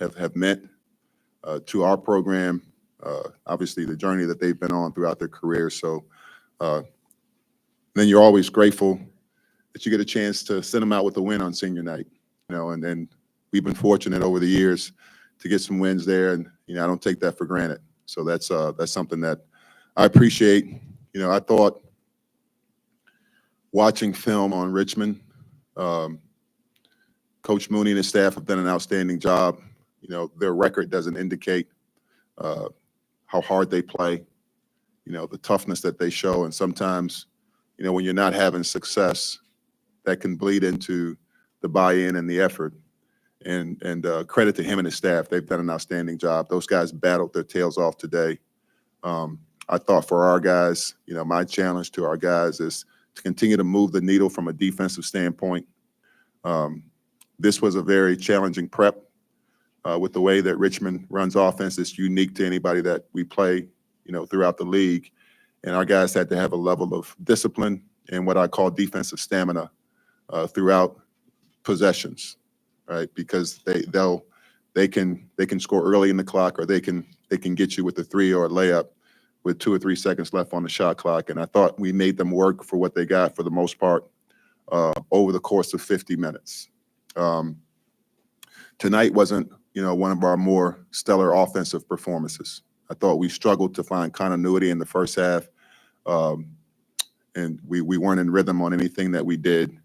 have meant to our program. Obviously, the journey that they've been on throughout their career. So then you're always grateful that you get a chance to send them out with a win on senior night. And then we've been fortunate over the years to get some wins there, and I don't take that for granted. So that's something that I appreciate. I thought watching film on Richmond, Coach Mooney and his staff have done an outstanding job. Their record doesn't indicate how hard they play, the toughness that they show. And sometimes, when you're not having success, that can bleed into the buy-in and the effort. And credit to him and his staff. They've done an outstanding job. Those guys battled their tails off today. I thought for our guys, my challenge to our guys is to continue to move the needle from a defensive standpoint. This was a very challenging prep with the way that Richmond runs offense. It's unique to anybody that we play, throughout the league. And our guys had to have a level of discipline and what I call defensive stamina throughout possessions, right? Because they can score early in the clock, or they can get you with a 3 or a layup with 2 or 3 seconds left on the shot clock. And I thought we made them work for what they got for the most part over the course of 50 minutes. Tonight wasn't, one of our more stellar offensive performances. I thought we struggled to find continuity in the first half, and we weren't in rhythm on anything that we did.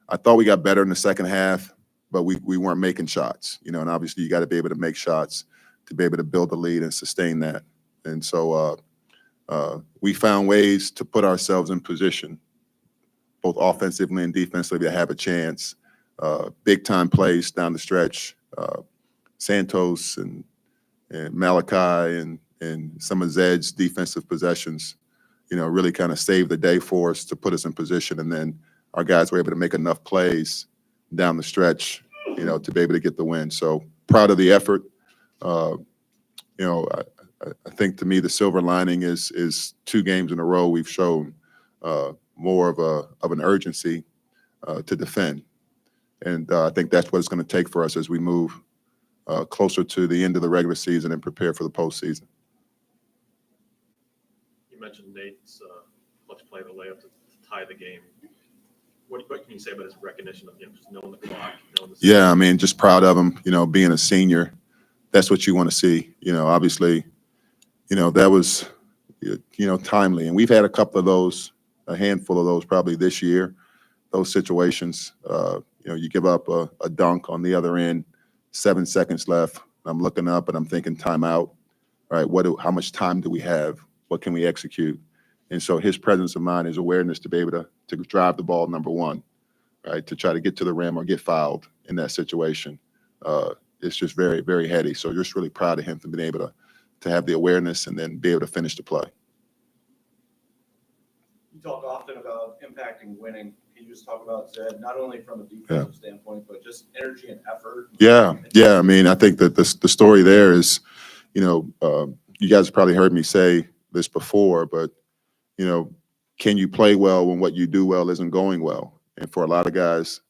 I thought we got better in the second half, but we weren't making shots, and obviously you got to be able to make shots to be able to build the lead and sustain that. And so we found ways to put ourselves in position, both offensively and defensively, to have a chance. Big time plays down the stretch. Santos and Malachi and some of Zed's defensive possessions, really kind of saved the day for us to put us in position. And then our guys were able to make enough plays down the stretch, to be able to get the win. So proud of the effort. I think to me the silver lining is 2 games in a row we've shown more of an urgency to defend. And I think that's what it's going to take for us as we move closer to the end of the regular season and prepare for the postseason. You mentioned Nate's clutch play, the layup to tie the game. What can you say about his recognition of just knowing the clock? Yeah, I mean, just proud of him. Being a senior, that's what you want to see. Obviously, that was, timely, and we've had a couple of those, a handful of those probably this year. Those situations, you give up a dunk on the other end, 7 seconds left. I'm looking up and I'm thinking timeout. Right? How much time do we have? What can we execute? And so his presence of mind, his awareness to be able to drive the ball, number one, right, to try to get to the rim or get fouled in that situation. It's just very, very heady. So just really proud of him for being able to have the awareness and then be able to finish the play. You talk often about impacting winning. Can you just talk about Zed, not only from a defensive standpoint, but just energy and effort? Yeah. I mean, I think that the story there is, you guys probably heard me say this before, but, can you play well when what you do well isn't going well? And for a lot of guys,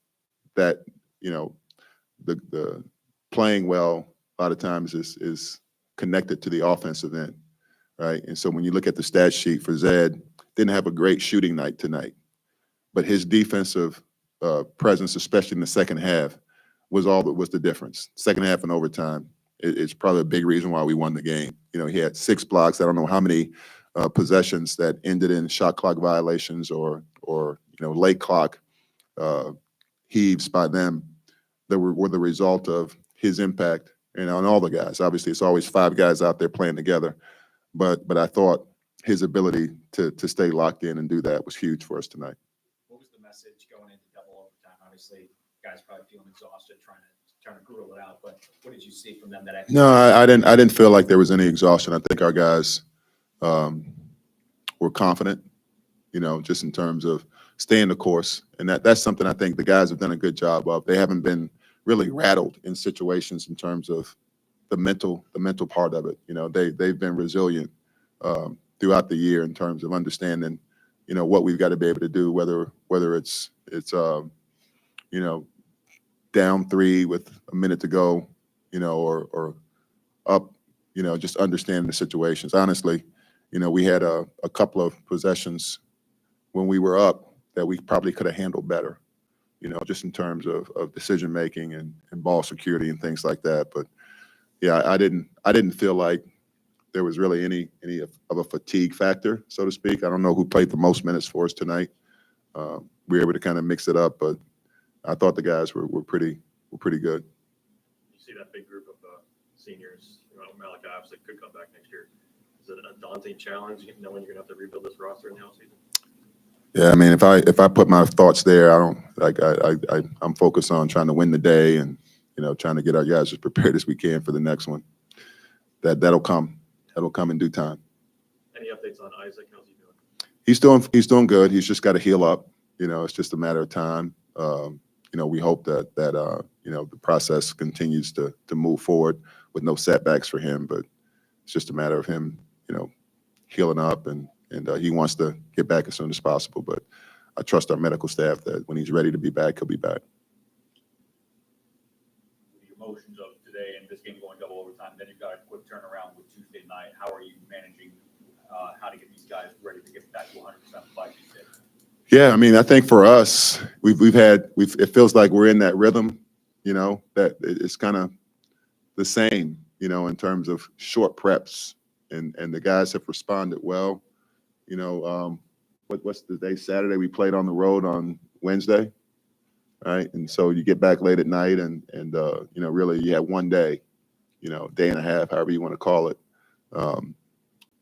that, the playing well a lot of times is connected to the offensive end, right? And so when you look at the stat sheet for Zed, didn't have a great shooting night tonight, but his defensive presence, especially in the second half, was the difference. Second half and overtime, it's probably a big reason why we won the game. He had 6 blocks. I don't know how many possessions that ended in shot clock violations or late clock heaves by them that were the result of his impact on all the guys. Obviously, it's always 5 guys out there playing together, but I thought his ability to stay locked in and do that was huge for us tonight. What was the message going into double overtime? Obviously, guys probably feeling exhausted trying to grill it out, but what did you see from them that actually? No, I didn't feel like there was any exhaustion. I think our guys were confident, just in terms of staying the course. And that's something I think the guys have done a good job of. They haven't been really rattled in situations in terms of the mental part of it. They've been resilient throughout the year in terms of understanding, what we've got to be able to do, whether it's down 3 with a minute to go, or up, just understanding the situations. Honestly, we had a couple of possessions when we were up that we probably could have handled better, just in terms of decision making and ball security and things like that. But yeah, I didn't feel like there was really any of a fatigue factor, so to speak. I don't know who played the most minutes for us tonight. We were able to kind of mix it up, but I thought the guys were pretty good. You see that big group of seniors, Malachi obviously could come back next year. Is it a daunting challenge knowing you're gonna have to rebuild this roster in the offseason? Yeah, I mean, if I put my thoughts there, I don't like I'm focused on trying to win the day and trying to get our guys as prepared as we can for the next one. That'll come in due time. Any updates on Isaac? How's he doing? He's doing good. He's just got to heal up. It's just a matter of time. We hope that the process continues to move forward with no setbacks for him. But it's just a matter of him, healing up, and he wants to get back as soon as possible. But I trust our medical staff that when he's ready to be back, he'll be back. The emotions of today and this game going double overtime, then you've got a quick turnaround with Tuesday night. How are you managing how to get these guys ready to get back to 100% by Tuesday? Yeah, I mean, I think for us, it feels like we're in that rhythm, that it's kind of the same, in terms of short preps, and the guys have responded well. What's the day? Saturday, we played on the road on Wednesday, right? And so you get back late at night, and really you have one day, day and a half, however you want to call it,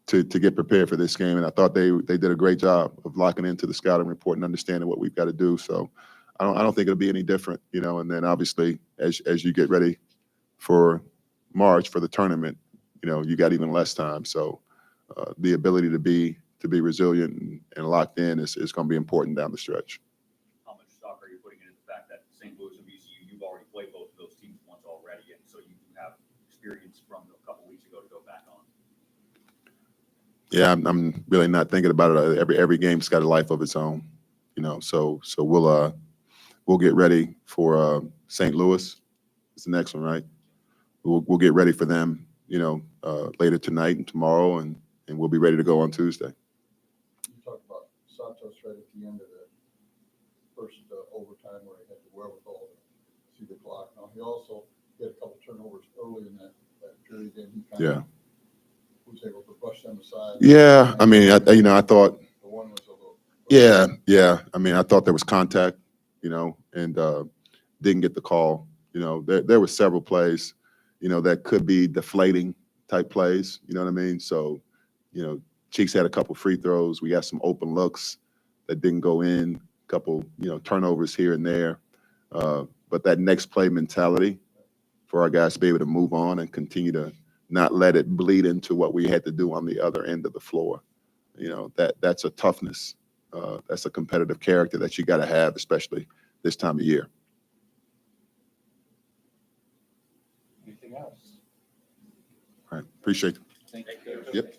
to get prepared for this game. And I thought they did a great job of locking into the scouting report and understanding what we've got to do. So I don't think it'll be any different, And then obviously as you get ready for March for the tournament, you got even less time. So the ability to be resilient and locked in is going to be important down the stretch. How much stock are you putting into the fact that St. Louis and VCU, you've already played both of those teams once already, and so you have experience from a couple weeks ago to go back on? Yeah, I'm really not thinking about it. Every game's got a life of its own, So we'll get ready for St. Louis. It's the next one, right? We'll get ready for them, later tonight and tomorrow, and we'll be ready to go on Tuesday. You talked about Santos right at the end of the first overtime where he had the wherewithal to see the clock. Now he also had a couple turnovers early in that period, and he kind of was able to brush them aside. Yeah, I mean, I thought. The one was a little. Yeah. I mean, I thought there was contact, and didn't get the call. There were several plays, that could be deflating type plays. You know what I mean? So, Cheeks had a couple free throws. We got some open looks that didn't go in. A couple, turnovers here and there. But that next play mentality for our guys to be able to move on and continue to not let it bleed into what we had to do on the other end of the floor. That's a toughness. That's a competitive character that you got to have, especially this time of year. Anything else? All right. Appreciate it. Thank you. Yep.